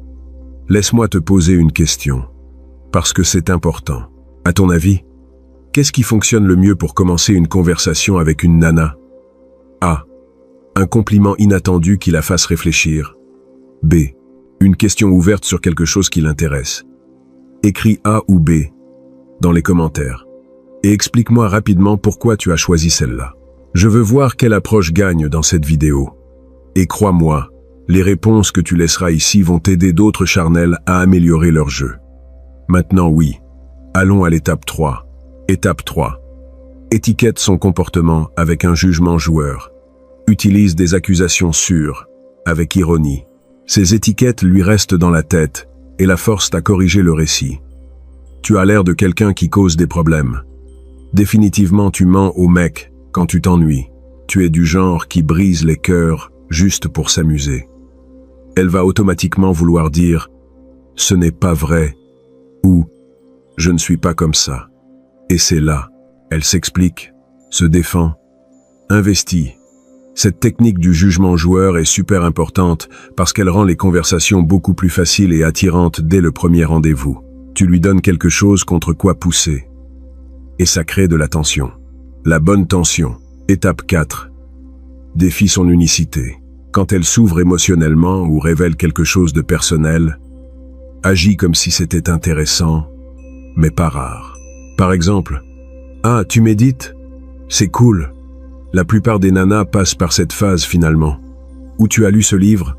laisse-moi te poser une question, parce que c'est important. À ton avis, qu'est-ce qui fonctionne le mieux pour commencer une conversation avec une nana? A. Un compliment inattendu qui la fasse réfléchir. B. Une question ouverte sur quelque chose qui l'intéresse. Écris A ou B dans les commentaires et explique-moi rapidement pourquoi tu as choisi celle-là. Je veux voir quelle approche gagne dans cette vidéo. Et crois-moi, les réponses que tu laisseras ici vont aider d'autres charnels à améliorer leur jeu. Maintenant oui, allons à l'étape 3. Étape 3. Étiquette son comportement avec un jugement joueur. Utilise des accusations sûres, avec ironie. Ces étiquettes lui restent dans la tête et la forcent à corriger le récit. Tu as l'air de quelqu'un qui cause des problèmes. Définitivement tu mens au mec quand tu t'ennuies. Tu es du genre qui brise les cœurs juste pour s'amuser. Elle va automatiquement vouloir dire « ce n'est pas vrai » ou « je ne suis pas comme ça ». Et c'est là, elle s'explique, se défend, investit. Cette technique du jugement joueur est super importante parce qu'elle rend les conversations beaucoup plus faciles et attirantes dès le premier rendez-vous. Tu lui donnes quelque chose contre quoi pousser. Et ça crée de la tension. La bonne tension. Étape 4. Défie son unicité. Quand elle s'ouvre émotionnellement ou révèle quelque chose de personnel, agis comme si c'était intéressant, mais pas rare. Par exemple, « Ah, tu médites? C'est cool. » La plupart des nanas passent par cette phase finalement. « Où tu as lu ce livre?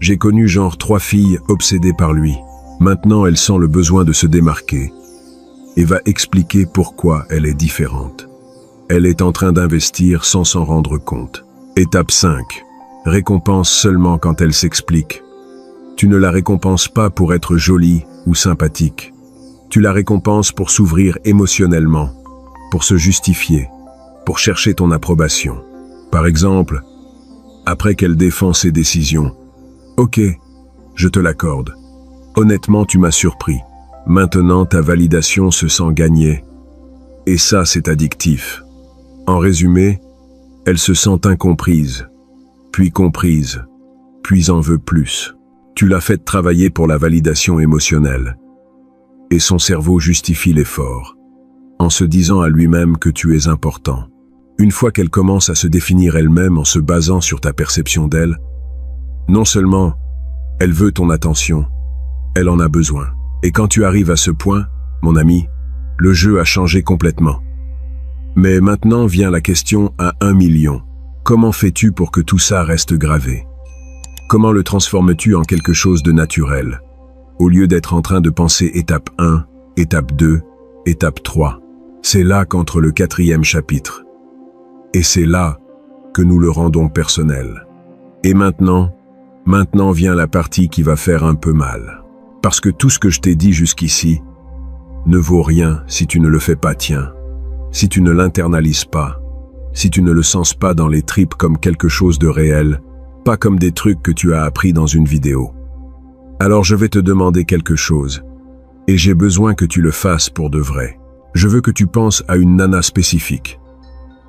J'ai connu genre 3 filles obsédées par lui. » Maintenant, elle sent le besoin de se démarquer et va expliquer pourquoi elle est différente. Elle est en train d'investir sans s'en rendre compte. Étape 5. Récompense seulement quand elle s'explique. Tu ne la récompenses pas pour être jolie ou sympathique. Tu la récompenses pour s'ouvrir émotionnellement, pour se justifier, pour chercher ton approbation. Par exemple, après qu'elle défend ses décisions. « Ok, je te l'accorde. Honnêtement, tu m'as surpris. Maintenant, ta validation se sent gagnée. Et ça, c'est addictif. » En résumé, elle se sent incomprise, puis comprise, puis en veut plus. Tu l'as fait travailler pour la validation émotionnelle. Et son cerveau justifie l'effort, en se disant à lui-même que tu es important. Une fois qu'elle commence à se définir elle-même en se basant sur ta perception d'elle, non seulement elle veut ton attention, elle en a besoin. Et quand tu arrives à ce point, mon ami, le jeu a changé complètement. Mais maintenant vient la question à 1 million. Comment fais-tu pour que tout ça reste gravé? Comment le transformes-tu en quelque chose de naturel, au lieu d'être en train de penser étape 1, étape 2, étape 3? C'est là qu'entre le 4e chapitre. Et c'est là que nous le rendons personnel. Et maintenant vient la partie qui va faire un peu mal. Parce que tout ce que je t'ai dit jusqu'ici ne vaut rien si tu ne le fais pas tien, si tu ne l'internalises pas, si tu ne le sens pas dans les tripes comme quelque chose de réel, pas comme des trucs que tu as appris dans une vidéo. Alors je vais te demander quelque chose, et j'ai besoin que tu le fasses pour de vrai. Je veux que tu penses à une nana spécifique,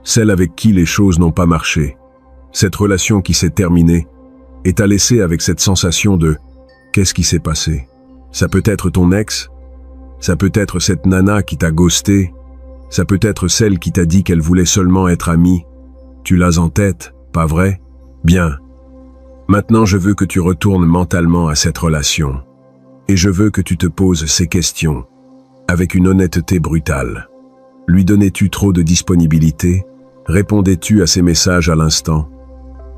celle avec qui les choses n'ont pas marché, cette relation qui s'est terminée, et t'a laissé avec cette sensation de « qu'est-ce qui s'est passé ?» Ça peut être ton ex, ça peut être cette nana qui t'a ghosté, ça peut être celle qui t'a dit qu'elle voulait seulement être amie. Tu l'as en tête, pas vrai? Bien. Maintenant, je veux que tu retournes mentalement à cette relation. Et je veux que tu te poses ces questions. avec une honnêteté brutale. Lui donnais-tu trop de disponibilité? Répondais-tu à ses messages à l'instant?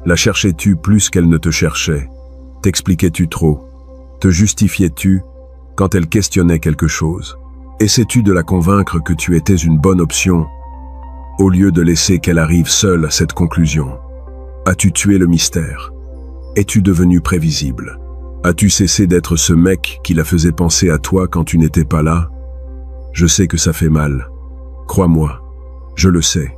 La cherchais-tu plus qu'elle ne te cherchait? T'expliquais-tu trop? Te justifiais-tu quand elle questionnait quelque chose? Essaies-tu de la convaincre que tu étais une bonne option, au lieu de laisser qu'elle arrive seule à cette conclusion? As-tu tué le mystère? Es-tu devenu prévisible? As-tu cessé d'être ce mec qui la faisait penser à toi quand tu n'étais pas là? Je sais que ça fait mal. Crois-moi, je le sais,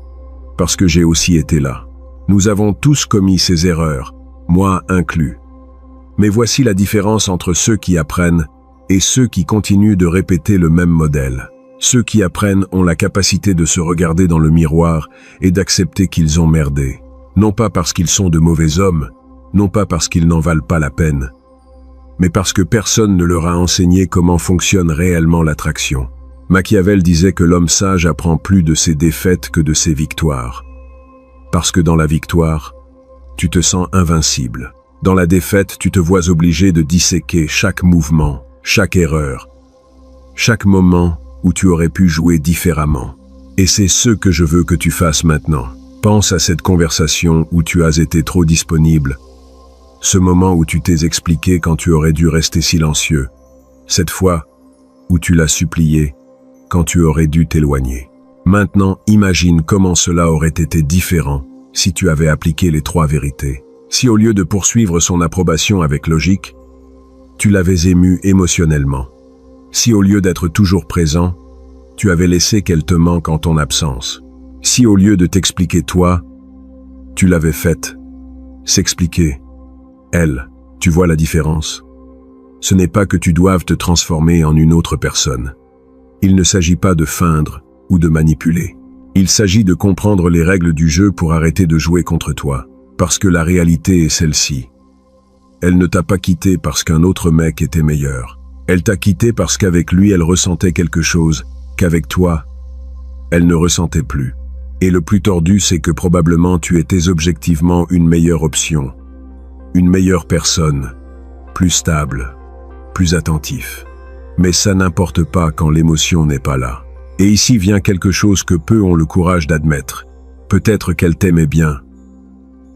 parce que j'ai aussi été là. Nous avons tous commis ces erreurs, moi inclus. Mais voici la différence entre ceux qui apprennent et ceux qui continuent de répéter le même modèle. Ceux qui apprennent ont la capacité de se regarder dans le miroir et d'accepter qu'ils ont merdé. Non pas parce qu'ils sont de mauvais hommes, non pas parce qu'ils n'en valent pas la peine, mais parce que personne ne leur a enseigné comment fonctionne réellement l'attraction. Machiavel disait que l'homme sage apprend plus de ses défaites que de ses victoires. Parce que dans la victoire, tu te sens invincible. Dans la défaite, tu te vois obligé de disséquer chaque mouvement, chaque erreur, chaque moment où tu aurais pu jouer différemment. Et c'est ce que je veux que tu fasses maintenant. Pense à cette conversation où tu as été trop disponible, ce moment où tu t'es expliqué quand tu aurais dû rester silencieux, cette fois où tu l'as supplié quand tu aurais dû t'éloigner. Maintenant, imagine comment cela aurait été différent si tu avais appliqué les 3 vérités. Si au lieu de poursuivre son approbation avec logique, tu l'avais ému émotionnellement. Si au lieu d'être toujours présent, tu avais laissé qu'elle te manque en ton absence. Si au lieu de t'expliquer toi, tu l'avais faite s'expliquer elle. Tu vois la différence? Ce n'est pas que tu doives te transformer en une autre personne. Il ne s'agit pas de feindre ou de manipuler. Il s'agit de comprendre les règles du jeu pour arrêter de jouer contre toi. Parce que la réalité est celle-ci. Elle ne t'a pas quitté parce qu'un autre mec était meilleur. Elle t'a quitté parce qu'avec lui elle ressentait quelque chose, qu'avec toi, elle ne ressentait plus. Et le plus tordu, c'est que probablement tu étais objectivement une meilleure option. Une meilleure personne, plus stable, plus attentif. Mais ça n'importe pas quand l'émotion n'est pas là. Et ici vient quelque chose que peu ont le courage d'admettre. Peut-être qu'elle t'aimait bien.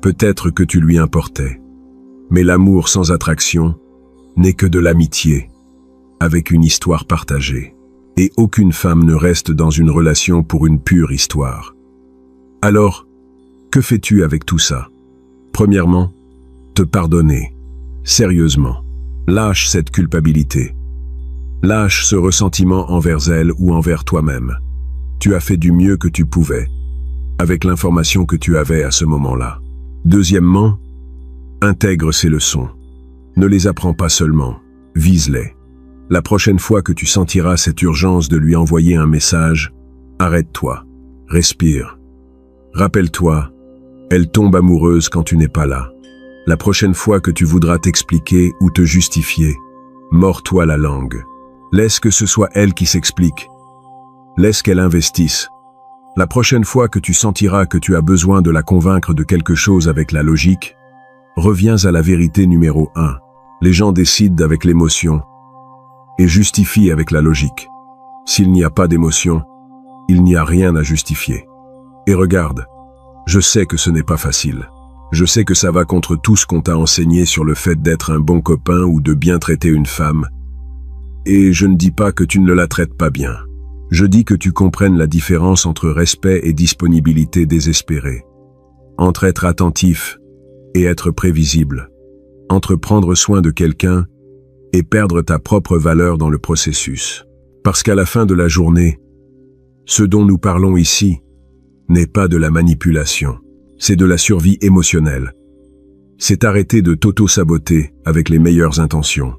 Peut-être que tu lui importais. Mais l'amour sans attraction n'est que de l'amitié, avec une histoire partagée. Et aucune femme ne reste dans une relation pour une pure histoire. Alors, que fais-tu avec tout ça? Premièrement, te pardonner. Sérieusement. Lâche cette culpabilité. Lâche ce ressentiment envers elle ou envers toi-même. Tu as fait du mieux que tu pouvais, avec l'information que tu avais à ce moment-là. Deuxièmement, intègre ces leçons. Ne les apprends pas seulement, vise-les. La prochaine fois que tu sentiras cette urgence de lui envoyer un message, arrête-toi, respire. Rappelle-toi, elle tombe amoureuse quand tu n'es pas là. La prochaine fois que tu voudras t'expliquer ou te justifier, mords-toi la langue. Laisse que ce soit elle qui s'explique. Laisse qu'elle investisse. La prochaine fois que tu sentiras que tu as besoin de la convaincre de quelque chose avec la logique, reviens à la vérité numéro 1. Les gens décident avec l'émotion et justifient avec la logique. S'il n'y a pas d'émotion, il n'y a rien à justifier. Et regarde, je sais que ce n'est pas facile. Je sais que ça va contre tout ce qu'on t'a enseigné sur le fait d'être un bon copain ou de bien traiter une femme. Et je ne dis pas que tu ne la traites pas bien. Je dis que tu comprennes la différence entre respect et disponibilité désespérée. Entre être attentif et être prévisible. Entre prendre soin de quelqu'un et perdre ta propre valeur dans le processus. Parce qu'à la fin de la journée, ce dont nous parlons ici n'est pas de la manipulation. C'est de la survie émotionnelle. C'est arrêter de t'auto-saboter avec les meilleures intentions.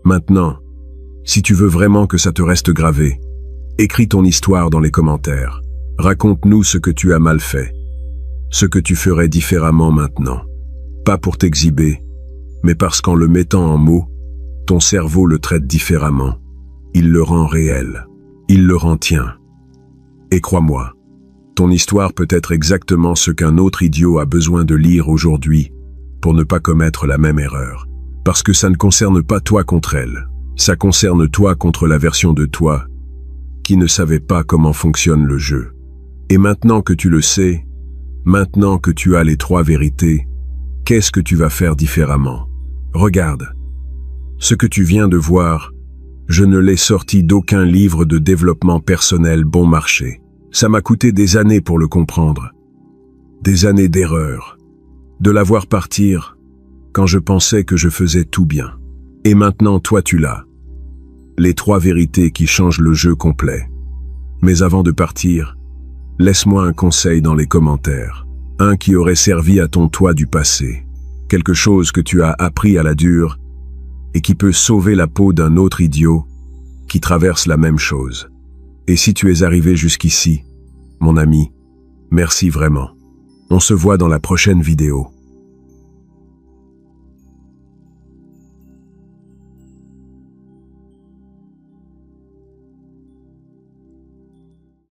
Maintenant, si tu veux vraiment que ça te reste gravé, écris ton histoire dans les commentaires. Raconte-nous ce que tu as mal fait, ce que tu ferais différemment maintenant. Pas pour t'exhiber, mais parce qu'en le mettant en mots, ton cerveau le traite différemment. Il le rend réel, il le rend tien. Et crois-moi, ton histoire peut être exactement ce qu'un autre idiot a besoin de lire aujourd'hui pour ne pas commettre la même erreur. Parce que ça ne concerne pas toi contre elle. Ça concerne toi contre la version de toi qui ne savait pas comment fonctionne le jeu. Et maintenant que tu le sais, maintenant que tu as les 3 vérités, qu'est-ce que tu vas faire différemment? Regarde. Ce que tu viens de voir, je ne l'ai sorti d'aucun livre de développement personnel bon marché. Ça m'a coûté des années pour le comprendre. Des années d'erreurs. De la voir partir quand je pensais que je faisais tout bien. Et maintenant, toi, tu l'as. Les 3 vérités qui changent le jeu complet. Mais avant de partir, laisse-moi un conseil dans les commentaires. Un qui aurait servi à ton toi du passé. Quelque chose que tu as appris à la dure et qui peut sauver la peau d'un autre idiot qui traverse la même chose. Et si tu es arrivé jusqu'ici, mon ami, merci vraiment. On se voit dans la prochaine vidéo.